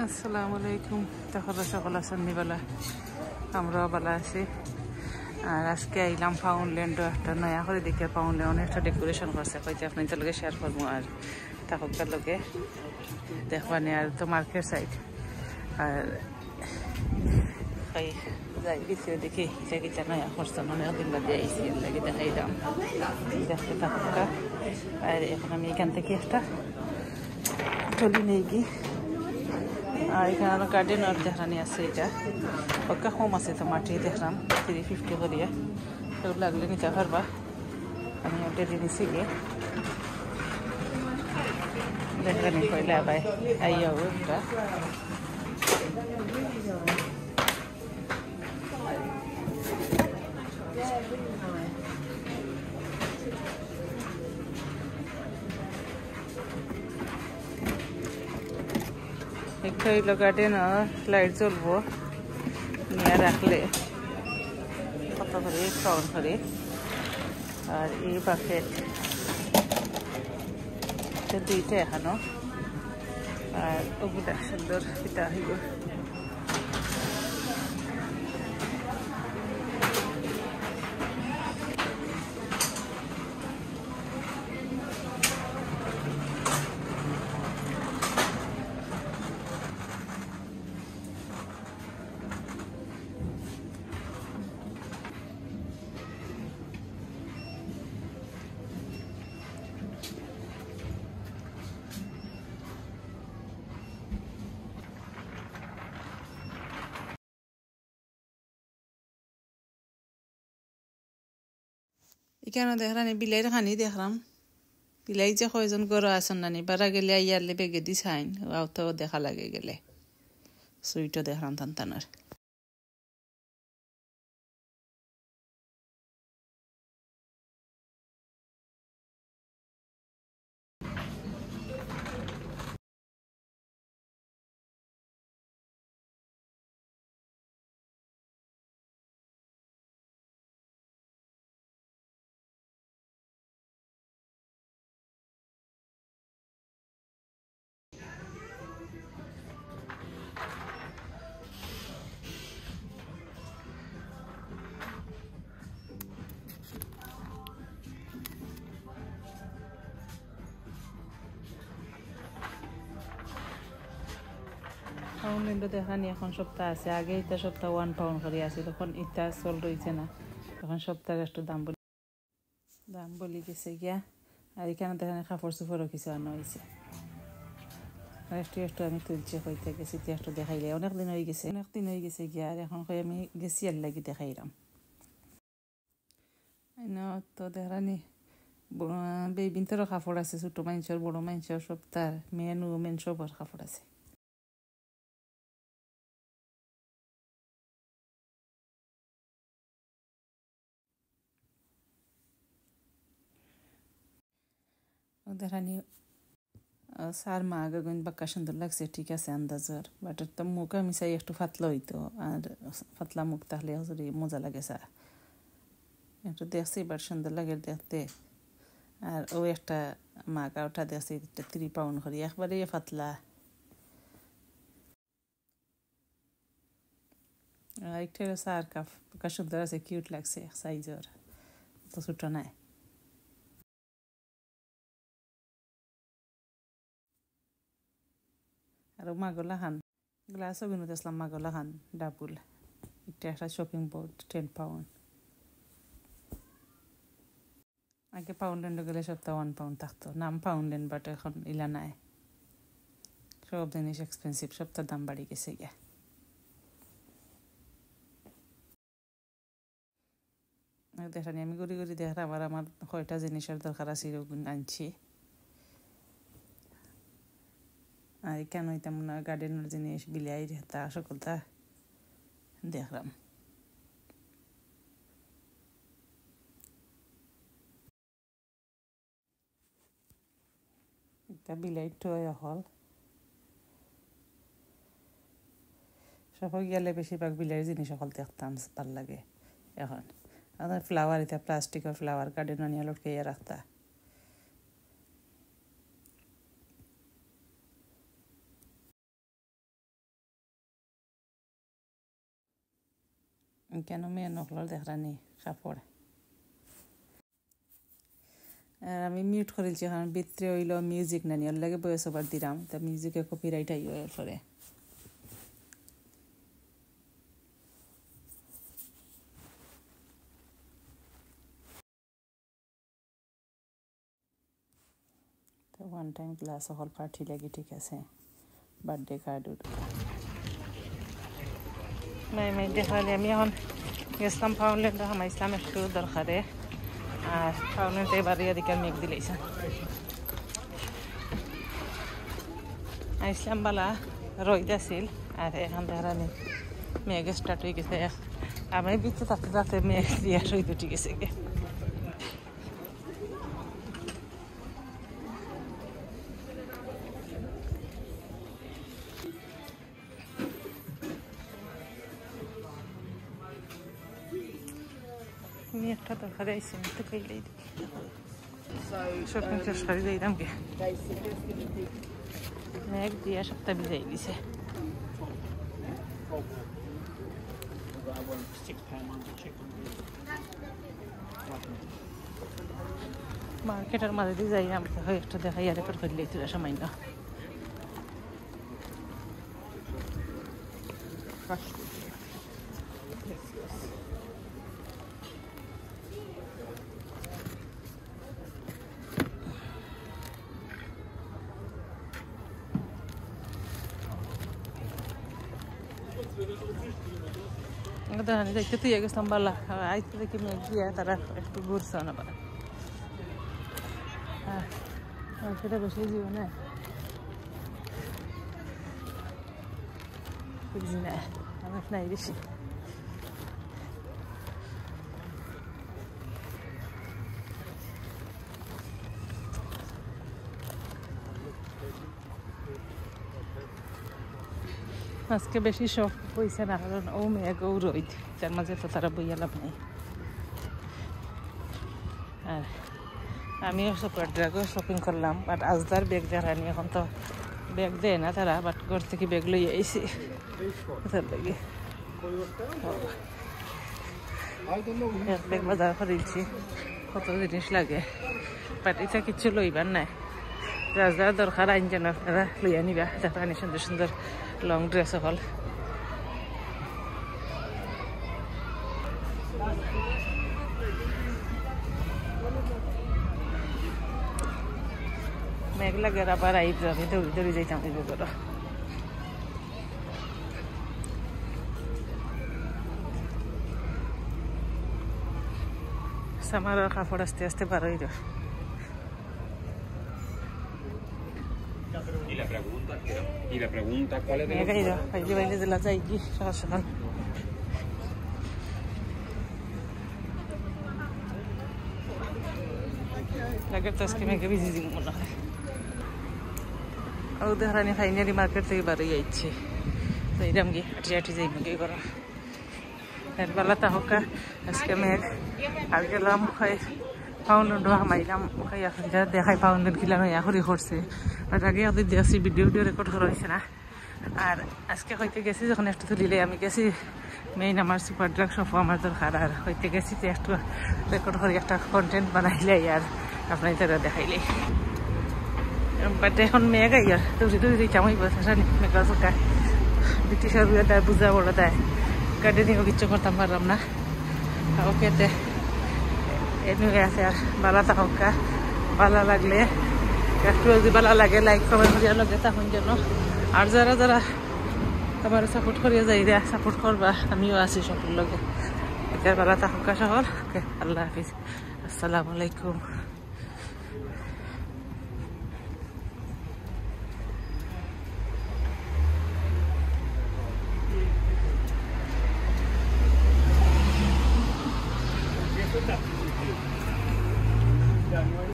আসসালামু আলাইকুম। তাহলে সকল সন্ধ্যাবেলা আমরাও ভালো আছি। আর আজকে আইলাম ফাউন্ডল্যান্ড একটা নয়া করে দেখে ফাউন্ডল্যান্ড অনেকটা ডেকোরেশন করছে, কইতে আপনি তো লগে শেয়ার করবো আর তাহকার লগে দেখবানি। আর তো মার্কেট সাইড আর যাই ভিতরে দেখি কিচা কিচা নয়া করছে, অনেকদিন বাদে আইসি লাগে দেখাইলাম দেখতে তাহকা। আর এখন আমি এখান থেকে একটা টলি নিয়ে গিয়ে আর এখানে গার্ডেন আর দেখানি আছে, এটা পক্কা কম আছে তো মাটি দেখলাম 350 করিয়া, সেগুলো লাগলে নিতে পারবা। আমি ওটা নিছি গিয়ে দেখানি পয়লা আবার আইয়াও একটা একটা হইলো গার্ডেন লাইট জ্বলবো নিয়ে রাখলে কত করে পাউন্ড করে। আর এই বাকেট দুইটা এখানো, আর ওগুলা সুন্দর এটা হইব। এখানে দেখলাম বিলাইয়ের খানি দেখলাম, বিলাই যে কয়জন গড় আসন নানি বারা গেলে ইয়ারলে বেগে দি চাইন তো দেখা লাগে গেলে সুইটও দেখলাম তান্তানোর। ফাউন্ডল্যান্ড দেখানি এখন সপ্তাহ আছে, আগে এটা সপ্তাহ 1 পাউন্ড করে আছে, তখন এটা চল রয়েছে না, তখন সপ্তাহে একটু দাম বলি গেছে গিয়া। আর এখানে দেখানি কাপড় চোপড়ও কিছু আনা হয়েছে। একটু আমি তুলছি হইতে গেছি, একটু দেখাইলে অনেকদিন হয়ে গেছে গিয়া। আর এখন আমি গেছি আর লাগি দেখাইলাম তো দেখানি বেবিন্তরও কাপড় আছে, ছোটো মানুষের বড়ো মানুষের সপ্তাহ মেন উমেন সবার কাপড় আছে। দেখানি সার মা আগুন বাক্কা সুন্দর লাগছে, ঠিক আছে আন্দাজর, বাট তো মুখ আমি চাই একটু ফাতলা হইতো, আর ফাতলা মুখ তাহলে হজরি মজা লাগে চা একটু দেখছি, বাট সুন্দর লাগে দেখতে। আর ও একটা মাগা ওটা দেখছি 3 পাউন্ড করি, একবারে ফাতলা। একটা সার কাপ বাক্কা সুন্দর আছে, কিউট লাগছে সাইজর, তো ছোটো নাই। আর মাগলা খান গ্লাসও কিনে দিয়েছিলাম, মাগলা খান ডাবুল, এটা একটা শপিং বোর্ড 10 পাউন্ড। আগে পাউন্ডল্যান্ড গেলে সপ্তাহ 1 পাউন্ড থাকতো, নাম পাউন্ডল্যান্ড, বাট এখন ইলা নাই, সব জিনিস এক্সপেন্সিভ, সপ্তাহ দাম বাড়ি গেছে গিয়া। দেখানি আমি ঘুরি ঘুরি দেখলাম, আর আমার কয়টা জিনিসের দরকার আছে আনছি। আর কেন তেমন গার্ডেনের জিনিস বিলাই তা সকলটা দেখলাম। একটা বিলাই টয় হল, সবাই গেলে বেশিরভাগ বিলাইয়ের জিনিস সকল দেখতাম ভাল লাগে। এখন আর ফ্লাওয়ার, এটা প্লাস্টিকের ফ্লাওয়ার গার্ডেন নিয়ে লটকে রাখতা। কেন মেয়ে নকলার দেখানি কাপড় আর আমি মিউট করেছি কারণ ভিতরে হইল মিউজিক নানি ওর লাগে বয়স ওভার দিলাম তা মিউজিকে কপিরাইট আইও এর পরে তো ওয়ান টাইম গ্লাস হল পার্টি লাগে ঠিক আছে বার্থডে কার্ড মেয়ে দেখালে আমি এখন গেছিলাম ফাউন্ডেন্ট আমার ইসলাম একটু দরকারে আর ফাউন্ডেন্ট এবার এদিকে মেঘ দিলেছে ইসলাম বালা রোদ আছিল আর এখন দেখানি মেঘ স্টার্ট হয়ে গেছে আমি বিচে তাতে তাতে মেঘ দিয়ে রোদ উঠে গেছে গে আমি একটা দরকারে আইসি তো কইলেই শপিং শেষ করে দিলাম গে মেঘ দিয়ে সপ্তাহ বিদায় দিছে মার্কেটের মাঝে দিয়ে যাই আমি একটা দেখাই আর একটু করলেই তুলে সামান্য দেখানি দেখতে তুই গেছিলাম বালা আইতে দেখি মেঘ দিয়া তারা একটু ঘুরছে না বালা সেটা বসে যাবো না বুঝি না আমার নাই বেশি আজকে বেশি শখ হয়েছে না কারণ ও মেঘ ও রোদ তার মাঝে তো তারা বইয়া লাভ নেই আর আমিও সুপার ড্রাগও শপিং করলাম বাট আজদার ব্যাগ দেখানি এখন তো ব্যাগ দেয় না তারা বাট ঘর থেকে ব্যাগ লই আইসি তার লাগে এক ব্যাগ বাজার করেছি কত জিনিস লাগে বাট এটা কিছু লইবার নাই যার যার দরকার আইন যেন আপনারা লইয়া নিবা দেখানি সুন্দর সুন্দর লং ড্রেস হল মেঘ লাগে আবার আইব আমি দৌড়ি দৌড়ি যাইতাম এই বেগর আমার কাপড় আস্তে আস্তে বার হয়ে যাবে Y la pregunta, ¿cuál es? Me he caído, ahí baile de la Zaigi, sakasakan. Lagar tas que me que busy din muna. Au dehrani finally market থেকে বাড়ি যাইছে যাইরাম গি আটি যাই মগে করা এর বালাটা হোকা আজকে মেঘ আর গেলাম খাই ফাউন্ডেন্ট হামাইলাম খাই এখন দেখাই ফাউন্ডেন্ট কিলা নয়া করি করছে আর আগে ওদের দেখছি ভিডিও রেকর্ড করা হয়েছে না আর আজকে হইতে গেছি যখন একটু তুলিলে আমি গেছি মেইন আমার সুপার ড্রাগ শপ আমার দরকার আর হইতে গেছি তো একটু রেকর্ড করে একটা কন্টেন্ট বানাইলে আর আপনার তারা দেখাইলে বাট এখন মেঘ আর দৌড়ি দৌড়ি দিই চামই বসে মেঘার ফোটা ব্রিটিশের দেয় বুঝা বড় দেয় গার্ডেনিংও কিচ্ছু করতাম পারলাম না ওকে এমনি আছে আর ভালো থাকুক ভালো লাগলে একটু যদি ভালো লাগে লাইক কমেন্ট করিয়া লগে তখন জন্য আর যারা যারা আমার সাপোর্ট করিয়া যাই রে সাপোর্ট করবা আমিও আছি সকল লগে ভালো থাকুক সকল ওকে আল্লাহ হাফিজ আসসালামু আলাইকুম